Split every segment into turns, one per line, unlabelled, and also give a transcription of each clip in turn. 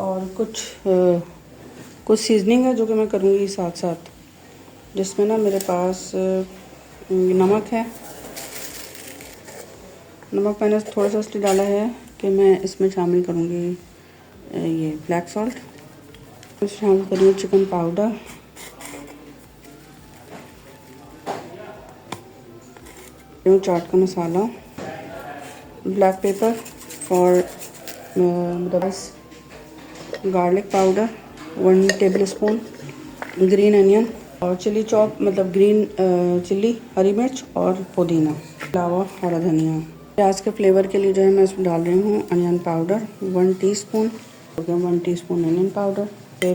اور کچھ سیزننگ ہے جو کہ میں کروں گی ساتھ ساتھ، جس میں نا میرے پاس نمک ہے. نمک میں نے تھوڑا سا اس لیے ڈالا ہے کہ میں اس میں شامل کروں گی یہ بلیک سالٹ. شامل کروں گی چکن پاؤڈر، چاٹ کا مسالہ، بلیک پیپر فار بس، garlic powder 1 tablespoon, green onion اور چلی چاپ مطلب گرین چلی، ہری مرچ اور پودینہ، علاوہ ہرا دھنیا. پیاز کے فلیور کے لیے جو ہے میں اس میں ڈال رہی ہوں onion powder 1 teaspoon, 1 teaspoon onion powder.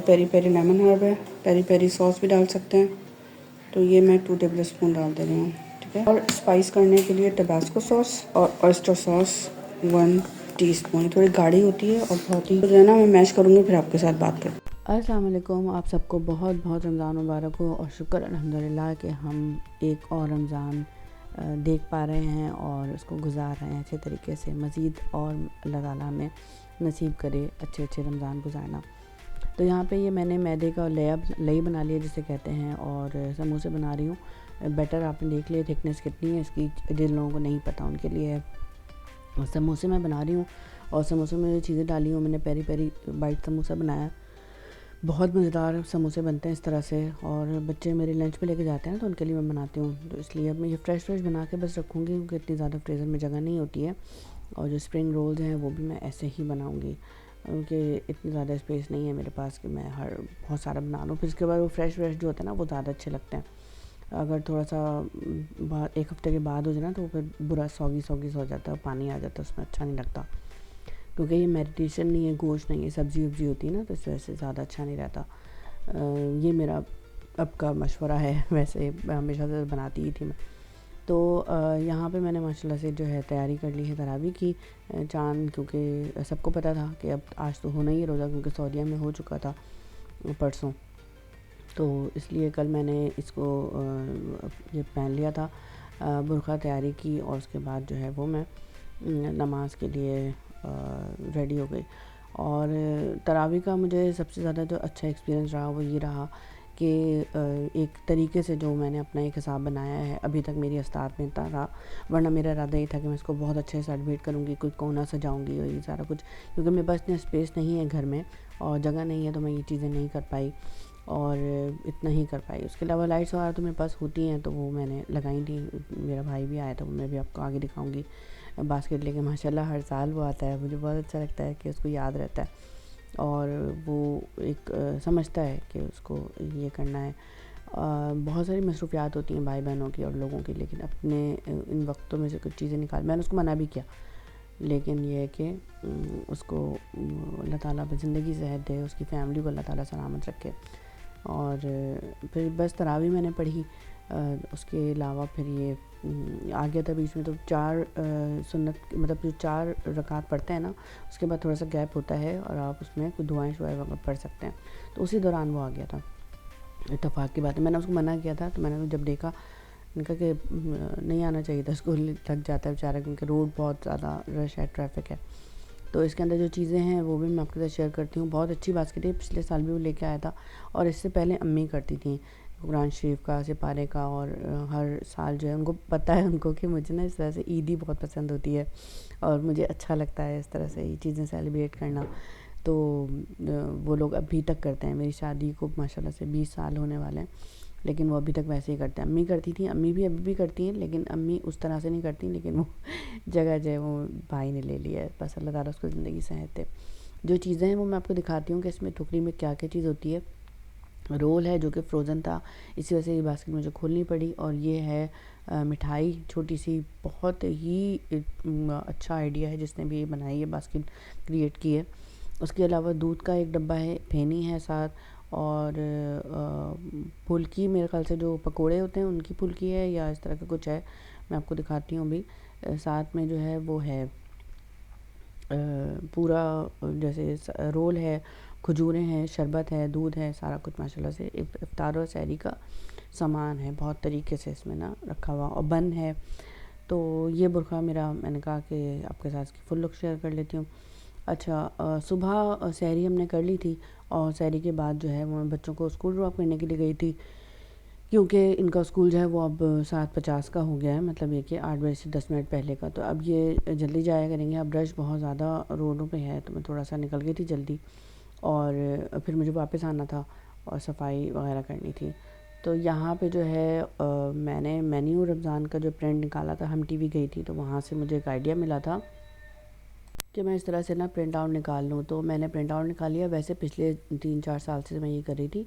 Peri peri lemon herb ہے، پیری پیری سوس بھی ڈال سکتے ہیں، تو یہ میں 2 ٹیبل اسپون ڈال دے رہی ہوں. ٹھیک ہے. اور اسپائس کرنے کے لیے ٹباسکو سوس اور oyster سوس 1 ٹی اسپون. تھوڑی گاڑھی ہوتی ہے اور بہت ہی جو ہے نا میں میش کروں گی، پھر آپ کے ساتھ بات کروں.
السلام علیکم. آپ سب کو بہت بہت رمضان مبارک ہو، اور شکر الحمدللہ کہ ہم ایک اور رمضان دیکھ پا رہے ہیں اور اس کو گزار رہے ہیں اچھے طریقے سے. مزید اور اللہ تعالیٰ ہمیں نصیب کرے اچھے اچھے رمضان گزارنا. تو یہاں پہ یہ میں نے میدے کا لئی بنا لیا جسے کہتے ہیں، اور سموسے بنا رہی ہوں. بیٹر آپ نے دیکھ لیا تھکنس کتنی ہے اس کی، جن لوگوں کو نہیں پتہ ان کے لیے ہے. سموسے میں بنا رہی ہوں، اور سموسے میں جو چیزیں ڈالی ہوں، میں نے پیری پیری بائٹ سموسا بنایا. بہت مزیدار سموسے بنتے ہیں اس طرح سے، اور بچے میرے لنچ پہ لے کے جاتے ہیں تو ان کے لیے میں بناتی ہوں. تو اس لیے اب میں یہ فریش بنا کے بس رکھوں گی، کیونکہ اتنی زیادہ فریزر میں جگہ نہیں ہوتی ہے. اور جو اسپرنگ رولز ہیں وہ بھی میں ایسے ہی بناؤں گی، کیونکہ اتنی زیادہ اسپیس نہیں ہے میرے پاس کہ میں بہت سارا بنا لوں. پھر اس کے بعد وہ فریش جو ہوتا ہے نا وہ زیادہ اچھے لگتے ہیں. اگر تھوڑا سا ایک ہفتے کے بعد ہو جائے نا تو وہ پھر برا سوگی سا ہو جاتا ہے، پانی آ جاتا ہے اس میں، اچھا نہیں لگتا. کیونکہ یہ میڈیٹیشن نہیں ہے، گوشت نہیں ہے، سبزی ہوتی ہے نا، تو اس وجہ سے زیادہ اچھا نہیں رہتا. یہ میرا اب کا مشورہ ہے، ویسے ہمیشہ سے بناتی ہی تھی میں. تو یہاں پہ میں نے ماشاءاللہ سے جو ہے تیاری کر لی ہے تراویح کی. چاند کیونکہ سب کو پتہ تھا کہ اب آج تو ہونا ہی روزہ، کیونکہ سعودیہ میں ہو چکا تھا پرسوں. تو اس لیے کل میں نے اس کو یہ پہن لیا تھا، برقع تیاری کی، اور اس کے بعد جو ہے وہ میں نماز کے لیے ریڈی ہو گئی. اور تراویح کا مجھے سب سے زیادہ جو اچھا ایکسپیرینس رہا وہ یہ رہا کہ ایک طریقے سے جو میں نے اپنا ایک حساب بنایا ہے، ابھی تک میری استاد میں تھا، ورنہ میرا ارادہ یہ تھا کہ میں اس کو بہت اچھے سے سیلیبریٹ کروں گی، کوئی کونا سجاؤں گی اور یہ سارا کچھ، کیونکہ میرے پاس اتنا اسپیس نہیں ہے گھر میں اور جگہ نہیں ہے، تو میں یہ چیزیں نہیں کر پائی اور اتنا ہی کر پائی. اس کے علاوہ لائٹس وغیرہ تو میرے پاس ہوتی ہیں، تو وہ میں نے لگائی تھی. میرا بھائی بھی آیا تھا، میں بھی آپ کو آگے دکھاؤں گی باسکٹ لے کے. ماشاءاللہ ہر سال وہ آتا ہے، مجھے بہت اچھا لگتا ہے کہ اس کو یاد رہتا ہے اور وہ ایک سمجھتا ہے کہ اس کو یہ کرنا ہے. بہت ساری مصروفیات ہوتی ہیں بھائی بہنوں کی اور لوگوں کی، لیکن اپنے ان وقتوں میں سے کچھ چیزیں نکال، میں نے اس کو منع بھی کیا، لیکن یہ ہے کہ اس کو اللہ تعالیٰ زندگی صحت دے، اس کی فیملی کو اللہ تعالیٰ سلامت رکھے. اور پھر بس تراویح میں نے پڑھی. اس کے علاوہ پھر یہ آ گیا تھا بیچ میں، تو 4 سنت مطلب جو 4 رکعت پڑھتے ہیں نا، اس کے بعد تھوڑا سا گیپ ہوتا ہے اور آپ اس میں کچھ دعائیں وغیرہ پڑھ سکتے ہیں. تو اسی دوران وہ آ گیا تھا. اتفاق کی بات ہے، میں نے اس کو منع کیا تھا، تو میں نے جب دیکھا ان کا کہ نہیں آنا چاہیے تھا، اس کو لگ جاتا ہے بیچارہ، کیونکہ روڈ بہت زیادہ رش ہے، ٹریفک ہے. تو اس کے اندر جو چیزیں ہیں وہ بھی میں آپ کے ساتھ شیئر کرتی ہوں. بہت اچھی باسکٹ ہے، پچھلے سال بھی وہ لے کے آیا تھا، اور اس سے پہلے امی کرتی تھیں قرآن شریف کا، سپارے کا، اور ہر سال جو ہے ان کو پتہ ہے ان کو کہ مجھے نا اس طرح سے عیدی بہت پسند ہوتی ہے اور مجھے اچھا لگتا ہے اس طرح سے یہ چیزیں سیلیبریٹ کرنا. تو وہ لوگ ابھی تک کرتے ہیں. میری شادی کو ماشاءاللہ سے 20 سال ہونے والے ہیں، لیکن وہ ابھی تک ویسے ہی کرتے ہیں. امی کرتی تھیں، امی بھی ابھی بھی کرتی ہیں، لیکن امی اس طرح سے نہیں کرتی، لیکن وہ جگہ جو ہے وہ بھائی نے لے لیا ہے. بس اللہ تعالیٰ اس کو زندگی صحت دے. جو چیزیں ہیں وہ میں آپ کو دکھاتی ہوں کہ اس میں ٹوکری میں کیا کیا چیز ہوتی ہے. رول ہے جو کہ فروزن تھا، اسی وجہ سے یہ باسکٹ مجھے کھولنی پڑی. اور یہ ہے مٹھائی چھوٹی سی، بہت ہی اچھا آئیڈیا ہے جس نے بھی یہ بنائی ہے، باسکٹ کریٹ کی ہے. اس کے علاوہ دودھ کا ایک ڈبہ ہے، پھینی ہے ساتھ، اور پھلکی میرے خیال سے جو پکوڑے ہوتے ہیں ان کی پھلکی ہے یا اس طرح کا کچھ ہے، میں آپ کو دکھاتی ہوں. بھی ساتھ میں جو ہے وہ ہے پورا جیسے رول ہے، کھجوریں ہیں، شربت ہے، دودھ ہے، سارا کچھ ماشاءاللہ سے افطار اور سحری کا سامان ہے بہت طریقے سے اس میں نا رکھا ہوا، اور بن ہے. تو یہ برقع میرا، میں نے کہا کہ آپ کے ساتھ اس کی فل لک شیئر کر لیتی ہوں. اچھا صبح سحری ہم نے کر لی تھی اور سحری کے بعد جو ہے وہ بچوں کو اسکول ڈراپ کرنے کے لیے گئی تھی، کیونکہ ان کا اسکول جو ہے وہ اب 7:50 کا ہو گیا ہے، مطلب یہ کہ 8 بجے سے 10 منٹ پہلے کا، تو اب یہ جلدی جایا کریں گے۔ اب رش بہت زیادہ روڈوں پہ ہے تو میں تھوڑا سا نکل گئی تھی جلدی، اور پھر مجھے واپس آنا تھا اور صفائی وغیرہ کرنی تھی۔ تو یہاں پہ جو ہے میں نے مینیو رمضان کا جو پرنٹ نکالا تھا، ہم ٹی وی گئی تھی تو وہاں سے مجھے ایک آئیڈیا ملا تھا کہ میں اس طرح سے نا پرنٹ آؤٹ نکال لوں، تو میں نے پرنٹ آؤٹ نکال لیا۔ ویسے پچھلے 3-4 سال سے میں یہ کر رہی تھی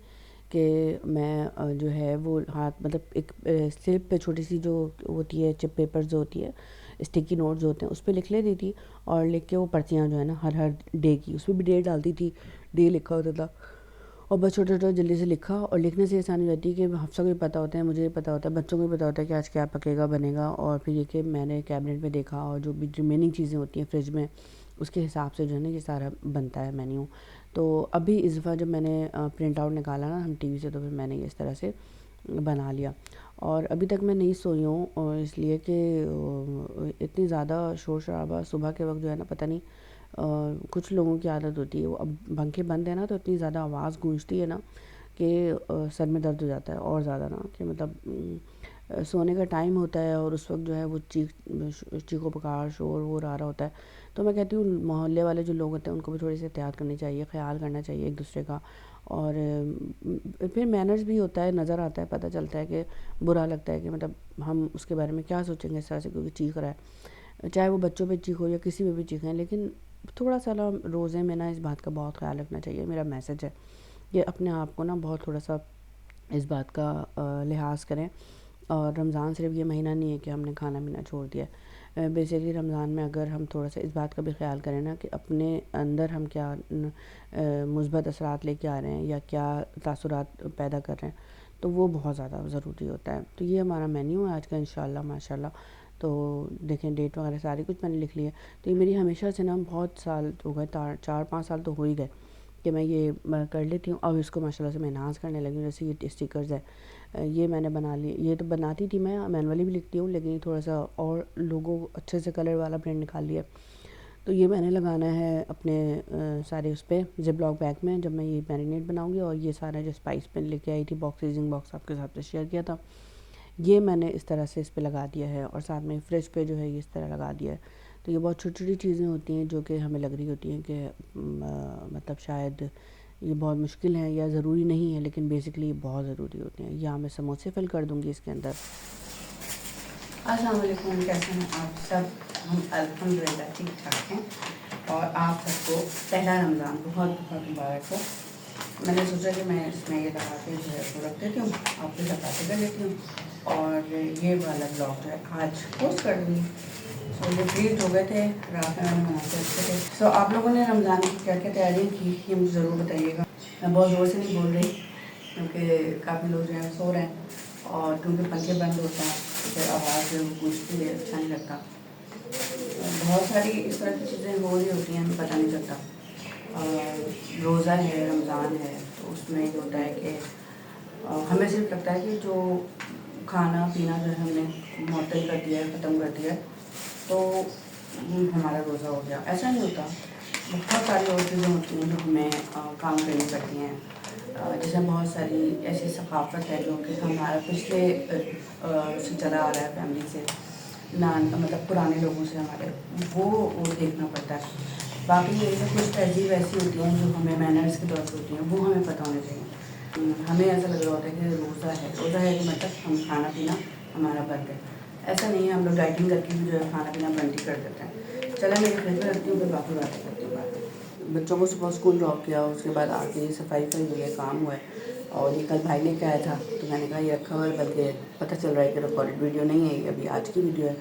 کہ میں جو ہے وہ ہاتھ مطلب ایک سلپ پہ چھوٹی سی جو ہوتی ہے چپ پیپر جو ہوتی ہے، اسٹیکی نوٹ جو ہوتے ہیں، اس پہ لکھ لیتی تھی، اور لکھ کے وہ پرچیاں جو ہے نا ہر ڈے کی، اس پہ بھی ڈیٹ ڈالتی تھی، ڈے لکھا ہوتا تھا، اور بس چھوٹا چھوٹا جلدی سے لکھا، اور لکھنے سے آسانی ہوتی ہے کہ حفصہ کو بھی پتہ ہوتا ہے، مجھے بھی پتہ ہوتا ہے، بچوں کو بھی پتہ ہوتا ہے کہ آج کیا پکے گا بنے گا، اور پھر یہ کہ میں نے کیبنٹ میں دیکھا اور جو بھی ریمیننگ چیزیں ہوتی ہیں فریج میں، اس کے حساب سے جو ہے نا یہ سارا بنتا ہے مینیو۔ تو ابھی اس دفعہ جب میں نے پرنٹ آؤٹ نکالا نا ہم ٹی وی سے، تو پھر میں نے اس طرح سے بنا لیا، اور ابھی تک میں نہیں سوئی ہوں، اور اس لیے کہ اتنی زیادہ شور شرابہ صبح کے وقت جو ہے نا پتہ نہیں کچھ لوگوں کی عادت ہوتی ہے، وہ اب پنکھے بند ہیں نا تو اتنی زیادہ آواز گونجتی ہے نا کہ سر میں درد ہو جاتا ہے، اور زیادہ نا کہ مطلب سونے کا ٹائم ہوتا ہے اور اس وقت جو ہے وہ چیخو پکار شور وور آ رہا ہوتا ہے، تو میں کہتی ہوں محلے والے جو لوگ ہوتے ہیں ان کو بھی تھوڑی سی احتیاط کرنی چاہیے، خیال کرنا چاہیے ایک دوسرے کا، اور پھر مینرز بھی ہوتا ہے، نظر آتا ہے، پتہ چلتا ہے کہ برا لگتا ہے کہ مطلب ہم اس کے بارے میں کیا سوچیں گے اس طرح سے، کیونکہ چیخ رہا ہے، چاہے وہ بچوں پہ چیخو یا کسی پہ بھی چیخیں، لیکن تھوڑا سا نا روزے میں نا اس بات کا بہت خیال رکھنا چاہیے، میرا میسج ہے کہ اپنے آپ کو نا بہت تھوڑا سا اس بات کا لحاظ کریں، اور رمضان صرف یہ مہینہ نہیں ہے کہ ہم نے کھانا پینا چھوڑ دیا ہے، بیسیکلی رمضان میں اگر ہم تھوڑا سا اس بات کا بھی خیال کریں نا کہ اپنے اندر ہم کیا مثبت اثرات لے کے آ رہے ہیں یا کیا تاثرات پیدا کر رہے ہیں، تو وہ بہت زیادہ ضروری ہوتا ہے۔ تو یہ ہمارا مینیو ہے آج کا انشاءاللہ ماشاءاللہ، تو دیکھیں ڈیٹ وغیرہ ساری کچھ میں نے لکھ لی ہے، تو یہ میری ہمیشہ سے نا بہت سال ہو گئے، 4-5 سال تو ہو ہی گئے کہ میں یہ کر لیتی ہوں، اب اس کو ماشاءاللہ سے میں انہانس کرنے لگی ہوں، جیسے یہ اسٹیکرز ہے، یہ میں نے بنا لی، یہ تو بناتی تھی میں مینولی بھی لکھتی ہوں، لیکن تھوڑا سا اور لوگوں اچھے سے کلر والا پرنٹ نکال لیا، تو یہ میں نے لگانا ہے اپنے سارے اس پہ زپ لاک بیگ میں، جب میں یہ میرینیٹ بناؤں گی، اور یہ سارا جو اسپائس پہ لے کے آئی تھی باکسنگ باکس آپ کے ساتھ شیئر کیا تھا، یہ میں نے اس طرح سے اس پہ لگا دیا ہے، اور ساتھ میں فریج پہ جو ہے یہ اس طرح لگا دیا ہے، تو یہ بہت چھوٹی چھوٹی چیزیں ہوتی ہیں جو کہ ہمیں لگ رہی ہوتی ہیں کہ مطلب شاید یہ بہت مشکل ہے یا ضروری نہیں ہے، لیکن بیسکلی یہ بہت ضروری ہوتی ہیں۔ یہاں میں سموسے فل کر دوں گی اس کے اندر۔ السلام علیکم، کیسے ہیں آپ سب؟ ہم الحمدللہ ٹھیک ٹھاک ہیں، اور آپ سب کو پہلا رمضان بہت بہت مبارک ہو۔ میں نے سوچا کہ میں اس میں یہ لگا کے جو ہے وہ رکھ دیتی ہوں، آپ کے ساتھ باتیں کر لیتی ہوں، اور یہ والا بلاگ جو ہے آج پوسٹ کر دوں گی۔ سو یہ ڈیٹ ہو گئے تھے رات میں مناسب رکھے تھے۔ سو آپ لوگوں نے رمضان کی کیا کیا تیاری کی یہ مجھے ضرور بتائیے گا۔ میں بہت زور سے نہیں بول رہی کیونکہ کافی لوگ جو ہیں سو رہے ہیں، اور کیونکہ پنکھے بند ہوتا ہے تو پھر آواز جو گونجتی ہے اچھا نہیں لگتا، بہت ساری اس طرح کی چیزیں ہو رہی ہوتی ہیں ہمیں پتہ نہیں چلتا۔ روزہ ہے، رمضان ہے، تو اس میں یہ ہوتا ہے کہ ہمیں صرف لگتا ہے کہ جو کھانا پینا جو ہے ہم نے معطل کر دیا ہے، ختم کر دیا ہے، تو ہمارا روزہ ہو گیا، ایسا نہیں ہوتا۔ بہت ساری اور چیزیں ہوتی ہیں جو ہمیں کام کرنی پڑتی ہیں، جیسے بہت ساری ایسی ثقافت ہے جو کہ ہمارا پچھلے سے چلا آ رہا ہے، فیملی سے مطلب پرانے لوگوں سے ہمارے، وہ دیکھنا پڑتا ہے۔ باقی یہ ہے کچھ تہذیب ایسی ہوتی ہیں جو ہمیں مینرز کے طور پہ ہوتی ہیں، وہ ہمیں پتہ ہونے چاہیے۔ ہمیں ایسا لگ رہا ہوتا ہے کہ روزہ ہے کہ مطلب ہم کھانا پینا ہمارا بند ہے، ایسا نہیں ہے، ہم لوگ ڈائٹنگ کر کے بھی جو ہے کھانا پینا بند ہی کر دیتے ہیں۔ چلیں میں فریج میں رکھتی ہوں، پھر باقی باتیں کرتی ہوں بعد میں۔ بچوں کو صبح اسکول ڈراپ کیا، اس کے بعد آ کے صفائی ہوئی ہے، کام ہوا ہے، اور یہ کل بھائی لے کے آیا تھا تو میں نے کہا یہ رکھا ہوا ہے، بلکہ پتہ چل رہا ہے کہ ریکارڈڈ ویڈیو نہیں ہے، یہ ابھی آج کی ویڈیو ہے۔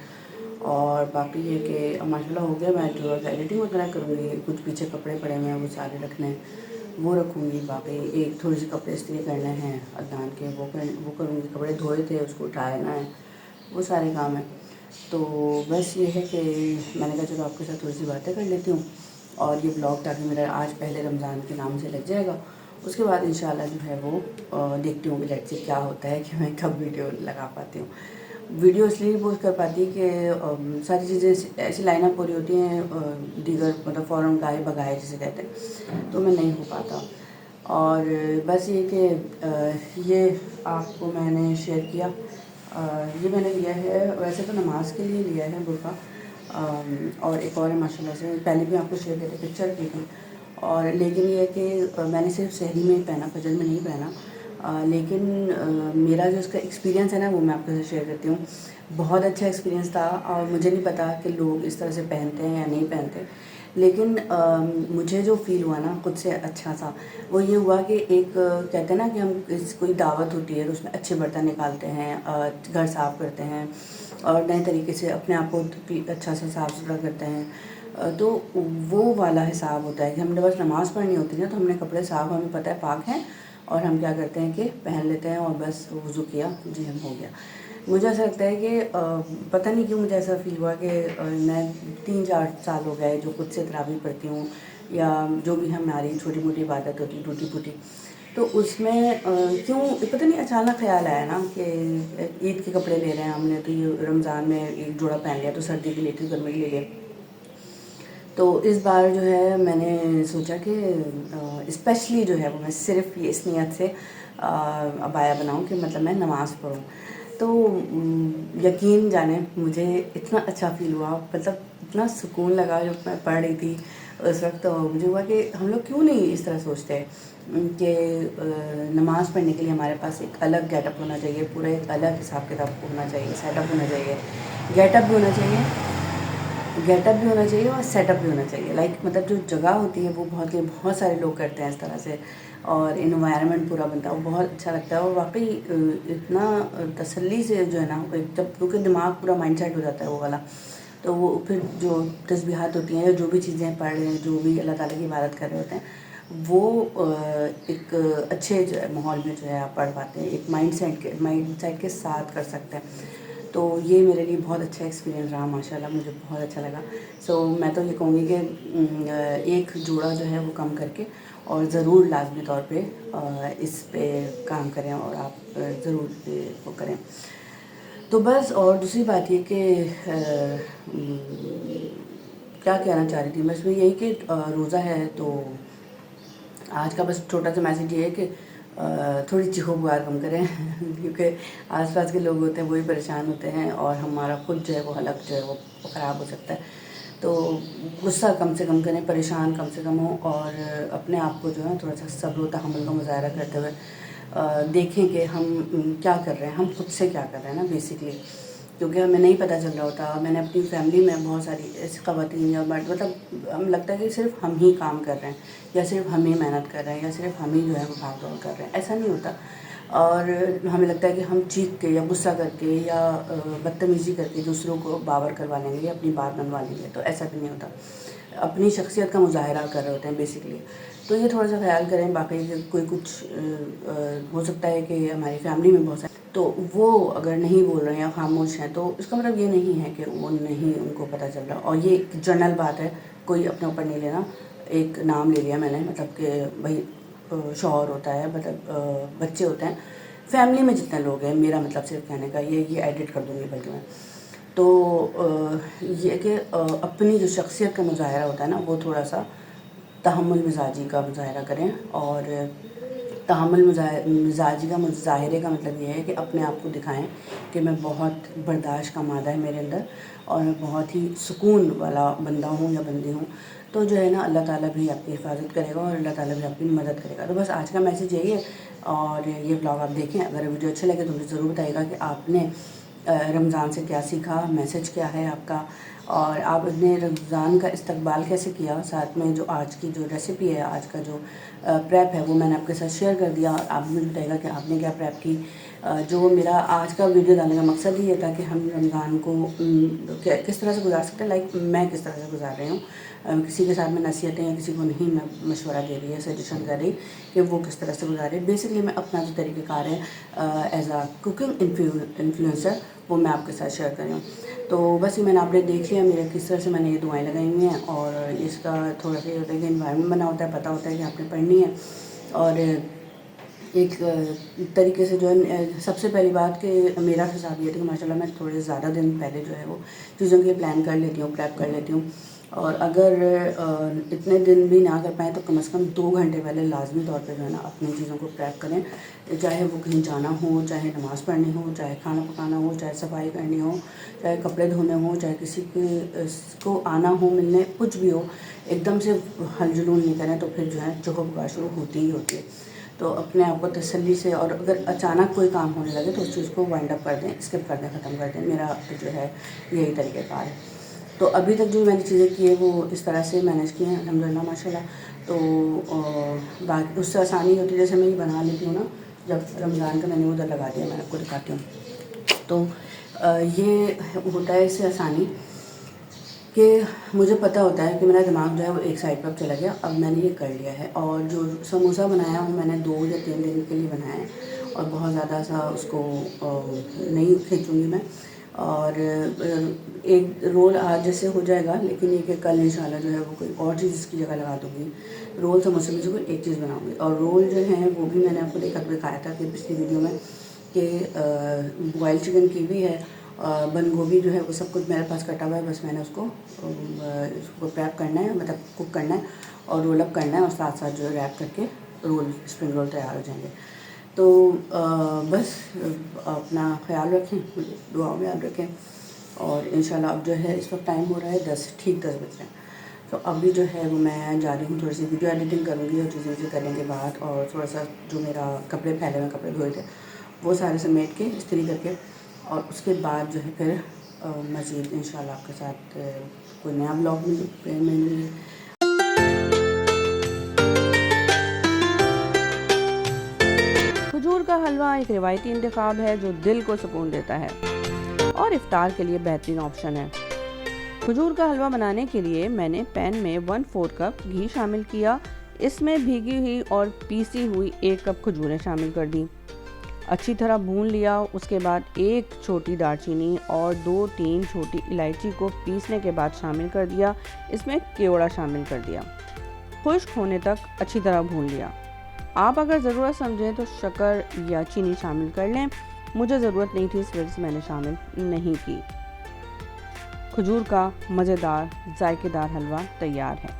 اور باقی یہ کہ ماشاء اللہ ہو گیا، میں جو ایڈیٹنگ وغیرہ کروں گی، کچھ پیچھے کپڑے پڑے ہوئے ہیں وہ سارے رکھنے ہیں، وہ رکھوں گی، باقی ایک تھوڑی سی کپڑے استری کرنے ہیں عدنان کے، وہ کروں گی، کپڑے دھوئے تھے اس کو اٹھانا ہے، وہ سارے کام ہیں۔ تو بس یہ ہے کہ میں نے کہا چلو آپ کے ساتھ تھوڑی سی باتیں کر لیتی ہوں، اور یہ بلاگ تاکہ میرا آج پہلے رمضان کے نام سے لگ جائے گا، اس کے بعد انشاءاللہ جو ہے وہ دیکھتی ہوں کہ لیٹ سے کیا ہوتا ہے کہ میں کب ویڈیو لگا پاتی ہوں۔
ویڈیو اس لیے نہیں پوسٹ کر پاتی کہ ساری چیزیں ایسی لائن اپ ہو رہی ہوتی ہیں دیگر مطلب فوراً گائے بگائے جسے کہتے ہیں، تو میں نہیں ہو پاتا. اور بس یہ کہ یہ آپ کو میں نے شیئر کیا. یہ میں نے لیا ہے ویسے تو نماز کے لیے لیا ہے برقع، اور ایک اور ہے ماشاء اللہ سے، پہلے بھی آپ کو شیئر کیا تھا، پکچر کی تھی. اور لیکن یہ ہے کہ میں نے صرف سحری میں ہی پہنا، فجر میں نہیں پہنا. لیکن میرا جو اس کا ایکسپیرینس ہے نا وہ میں آپ کے ساتھ شیئر کرتی ہوں. بہت اچھا ایکسپیرینس تھا، اور مجھے نہیں پتا کہ لوگ اس طرح سے پہنتے ہیں یا نہیں پہنتے، لیکن مجھے جو فیل ہوا نا خود سے اچھا سا وہ یہ ہوا کہ ایک کہتے ہیں نا کہ ہم کوئی دعوت ہوتی ہے تو اس میں اچھے برتن نکالتے ہیں، گھر صاف کرتے ہیں اور نئے طریقے سے اپنے آپ کو اچھا سا صاف ستھرا کرتے ہیں. تو وہ والا حساب ہوتا ہے کہ ہم نے بس نماز پڑھنی ہوتی ہے نا، تو ہم نے کپڑے صاف، ہمیں پتہ ہے پاک ہیں، اور ہم کیا کرتے ہیں کہ پہن لیتے ہیں اور بس وضو کیا، جی ہم ہو گیا. مجھے ایسا لگتا ہے کہ پتہ نہیں کیوں مجھے ایسا فیل ہوا کہ میں 3-4 سال ہو گئے جو خود سے تراویح پڑھتی ہوں، یا جو بھی ہماری چھوٹی موٹی عبادت ہوتی ٹوٹی پھوٹی، تو اس میں کیوں پتہ نہیں اچانک خیال آیا نا کہ عید کے کپڑے لے رہے ہیں ہم نے، تو یہ رمضان میں ایک جوڑا پہن لیا تو سردی کے لیے تھی، گرمی کے لیے. تو اس بار جو ہے میں نے سوچا کہ اسپیشلی جو ہے وہ میں صرف یہ اس نیت سے عبایا بناؤں کہ مطلب میں نماز پڑھوں. تو یقین جانیں مجھے اتنا اچھا فیل ہوا، مطلب اتنا سکون لگا جب میں پڑھ رہی تھی اس وقت. تو مجھے ہوا کہ ہم لوگ کیوں نہیں اس طرح سوچتے کہ نماز پڑھنے کے لیے ہمارے پاس ایک الگ گیٹ اپ ہونا چاہیے، پورا ایک الگ حساب کتاب ہونا چاہیے، سیٹ اپ ہونا چاہیے، گیٹ اپ بھی ہونا چاہیے، گیٹ اپ بھی ہونا چاہیے اور سیٹ اپ بھی ہونا چاہیے. لائک مطلب جو جگہ ہوتی ہے وہ بہت سارے لوگ کرتے ہیں اس طرح سے، اور انوائرمنٹ پورا بنتا ہے، وہ بہت اچھا لگتا ہے. اور واقعی اتنا تسلی سے جو ہے نا، جب کیونکہ دماغ پورا مائنڈ سیٹ ہو جاتا ہے وہ والا، تو وہ پھر جو تسبیحات ہوتی ہیں، جو بھی چیزیں پڑھ رہے ہیں، جو بھی اللہ تعالیٰ کی عبادت کر رہے ہوتے ہیں، وہ ایک اچھے جو ہے ماحول میں جو ہے آپ پڑھ پاتے ہیں، ایک مائنڈ سیٹ کے ساتھ کر سکتے ہیں. تو یہ میرے لیے بہت اچھا ایکسپیرینس رہا ماشاء اللہ، مجھے بہت اچھا لگا. میں تو یہ کہوں گی کہ ایک جوڑا جو ہے وہ کم کر کے اور ضرور لازمی طور پہ اس پہ کام کریں، اور آپ ضرور وہ کریں. تو بس، اور دوسری بات یہ کہ کیا کہنا چاہ رہی تھی میں اس میں، یہی کہ روزہ ہے تو آج کا بس چھوٹا سا میسیج یہ ہے کہ تھوڑی چیخو پکار کم کریں کیونکہ آس پاس کے لوگ ہوتے ہیں وہی پریشان ہوتے ہیں، اور ہمارا خود جو ہے وہ حلق جو ہے وہ خراب ہو سکتا ہے. تو غصہ کم سے کم کریں، پریشان کم سے کم ہوں، اور اپنے آپ کو جو ہے تھوڑا سا صبر و تحمل کا مظاہرہ کرتے ہوئے دیکھیں کہ ہم کیا کر رہے ہیں، ہم خود سے کیا کر رہے ہیں نا بیسکلی. کیونکہ ہمیں نہیں پتہ چل رہا ہوتا. میں نے اپنی فیملی میں بہت ساری ایسی خواتین یا مطلب ہمیں لگتا ہے کہ صرف ہم ہی کام کر رہے ہیں، یا صرف ہم ہی محنت کر رہے ہیں، یا صرف ہم ہی جو ہے وہ بھاگ دوڑ کر رہے ہیں. ایسا نہیں ہوتا. اور ہمیں لگتا ہے کہ ہم چیخ کے یا غصہ کر کے یا بدتمیزی کر کے دوسروں کو باور کروا لیں گے یا اپنی بات منوا لیں گے، تو ایسا بھی نہیں ہوتا. اپنی شخصیت کا مظاہرہ کر رہے ہوتے ہیں بیسکلی. تو یہ تھوڑا سا خیال کریں. باقی کوئی کچھ ہو سکتا ہے کہ ہماری فیملی میں بہت سارے، تو وہ اگر نہیں بول رہے ہیں یا خاموش ہیں، تو اس کا مطلب یہ نہیں ہے کہ وہ نہیں ان کو پتہ چل رہا. اور یہ ایک جنرل بات ہے، کوئی اپنے اوپر نہیں لینا. ایک نام لے لیا میں نے، مطلب کہ بھائی شوہر ہوتا ہے، مطلب بچے ہوتے ہیں، فیملی میں جتنے لوگ ہیں، میرا مطلب صرف کہنے کا یہ ایڈٹ کر دوں گی بلکہ میں. تو یہ کہ اپنی جو شخصیت کا مظاہرہ ہوتا ہے نا، وہ تھوڑا سا تحمل مزاجی کا مظاہرہ کریں. اور تحمل مزاجی کا مظاہرے کا مطلب یہ ہے کہ اپنے آپ کو دکھائیں کہ میں بہت برداشت کا مادہ ہے میرے اندر، اور میں بہت ہی سکون والا بندہ ہوں یا بندی ہوں. تو جو ہے نا اللہ تعالیٰ بھی آپ کی حفاظت کرے گا، اور اللہ تعالیٰ بھی آپ کی مدد کرے گا. تو بس آج کا میسیج یہی ہے. اور یہ بلاگ آپ دیکھیں، اگر ویڈیو اچھا لگے تو مجھے ضرور بتائیے گا کہ آپ نے رمضان سے کیا سیکھا، میسیج کیا ہے آپ کا، اور آپ نے رمضان کا استقبال کیسے کیا. ساتھ میں جو آج کی جو ریسیپی ہے، آج کا جو پریپ ہے، وہ میں نے آپ کے ساتھ شیئر کر دیا. اور آپ مجھے بتائیے گا کہ آپ نے کیا پریپ کی. جو میرا آج کا ویڈیو ڈالنے کا مقصد ہی یہ تھا کہ ہم رمضان کو کس طرح سے گزار سکتے ہیں، لائک میں کس طرح سے گزار رہی ہوں. کسی کے ساتھ میں نصیحتیں یا کسی کو نہیں میں مشورہ دے رہی ہے، سجیشن کر رہی کہ وہ کس طرح سے گزارے. بیسکلی میں اپنا جو طریقہ کار ہے ایز اے کوکنگ انفلوئنسر، وہ میں آپ کے ساتھ شیئر کر رہی ہوں. تو بس یہ میں نے آپ نے دیکھ لیا میرے کس طرح سے میں نے یہ دعائیں لگائی ہوئی ہیں. اور اس کا تھوڑا سا یہ ہوتا ہے کہ انوائرمنٹ بنا ہوتا ہے، پتہ ہوتا ہے کہ آپ نے پڑھنی ہے. اور ایک طریقے سے جو ہے سب سے پہلی بات کہ میرا حساب یہ تھا کہ ماشاء اللہ میں تھوڑے زیادہ دن پہلے جو ہے وہ چیزوں کے لیے پلان کر لیتی ہوں، پریپ کر لیتی ہوں، اور اگر اتنے دن بھی نہ کر پائیں تو کم از کم 2 گھنٹے پہلے لازمی طور پہ جو ہے نا اپنی چیزوں کو پریپ کریں، چاہے وہ کہیں جانا ہو، چاہے نماز پڑھنی ہو، چاہے کھانا پکانا ہو، چاہے صفائی کرنی ہو، چاہے کپڑے دھونے ہوں، چاہے کسی کو آنا ہو ملنے، کچھ بھی ہو، ایک دم سے ہل جلون نہیں کریں تو پھر جو ہے چوہو پکار شروع ہوتی ہی ہوتی ہے. تو اپنے آپ کو تسلی سے، اور اگر اچانک کوئی کام ہونے لگے تو اس چیز کو وائنڈ اپ کر دیں، اسکپ کر دیں، ختم کر دیں. میرا جو ہے یہی طریقہ کار ہے. تو ابھی تک جو میں نے چیزیں کی ہیں وہ اس طرح سے مینیج کی ہیں الحمدللہ ماشاء اللہ. تو باقی اس سے آسانی ہوتی ہے، جیسے میں یہ بنا لیتی ہوں نا، جب رمضان کا میں نے ادھر لگا دیا، میں آپ کو دکھاتی ہوں. تو یہ ہوتا ہے اس سے آسانی کہ مجھے پتہ ہوتا ہے کہ میرا دماغ جو ہے وہ ایک سائڈ پر چلا گیا، اب میں نے یہ کر لیا ہے. اور جو سموسہ بنایا ہوں میں نے 2 یا 3 دن کے لیے بنایا ہے، اور بہت زیادہ سا اس کو نہیں کھینچوں گی میں. اور ایک رول آج جیسے ہو جائے گا، لیکن یہ کہ کل انشاءاللہ جو ہے وہ کوئی اور چیز اس کی جگہ لگا دوں گی. رول سموسے میں سے کوئی ایک چیز بناؤں گی. اور رول جو ہیں وہ بھی میں نے آپ کو دکھایا تھا کہ پچھلی ویڈیو میں کہ بوائل چکن کی بھی ہے، بند گوبھی جو ہے وہ سب کچھ میرے پاس کٹا ہوا ہے، بس میں نے اس کو پریپ کرنا ہے، مطلب کوک کرنا ہے اور رول اپ کرنا ہے، اور ساتھ ساتھ جو ہے ریپ کر کے رول اسپرنگ رول تیار ہو جائیں گے. تو بس اپنا خیال رکھیں، دعاؤں میں یاد رکھیں. اور انشاءاللہ اب جو ہے اس وقت ٹائم ہو رہا ہے 10 بج رہے ہیں. تو ابھی جو ہے وہ میں جا رہی ہوں، تھوڑی سی ویڈیو ایڈیٹنگ کروں گی اور چیزیں کرنے کے بعد، اور تھوڑا سا جو میرا کپڑے پھیلے ہوئے کپڑے دھوئے تھے وہ سارے سمیٹ کے استری کر کے، اور اس کے بعد جو ہے پھر مزید انشاءاللہ آپ کے ساتھ کوئی نیا بلاگ میں ملوں گی.
کھجور کا حلوہ ایک روایتی انتخاب ہے جو دل کو سکون دیتا ہے اور افطار کے لیے بہترین آپشن ہے. کھجور کا حلوہ بنانے کے لیے میں نے پین میں 1/4 کپ گھی شامل کیا. اس میں بھیگی ہوئی اور پیسی ہوئی 1 کپ کھجوریں شامل کر دیں. اچھی طرح بھون لیا. اس کے بعد 1 چھوٹی دار چینی اور 2-3 چھوٹی الائچی کو پیسنے کے بعد شامل کر دیا. اس میں کیوڑا شامل کر دیا. خشک ہونے تک اچھی طرح بھون لیا. آپ اگر ضرورت سمجھیں تو شکر یا چینی شامل کر لیں. مجھے ضرورت نہیں تھی، اس وجہ سے میں نے شامل نہیں کی. کھجور کا مزیدار ذائقے دار حلوہ تیار ہے.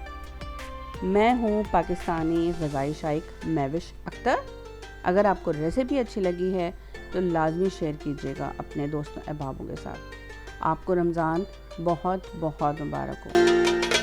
میں ہوں پاکستانی غذائی شائق مہوش اختر. اگر آپ کو ریسیپی اچھی لگی ہے تو لازمی شیئر کیجیے گا اپنے دوستوں احبابوں کے ساتھ. آپ کو رمضان بہت بہت مبارک ہو.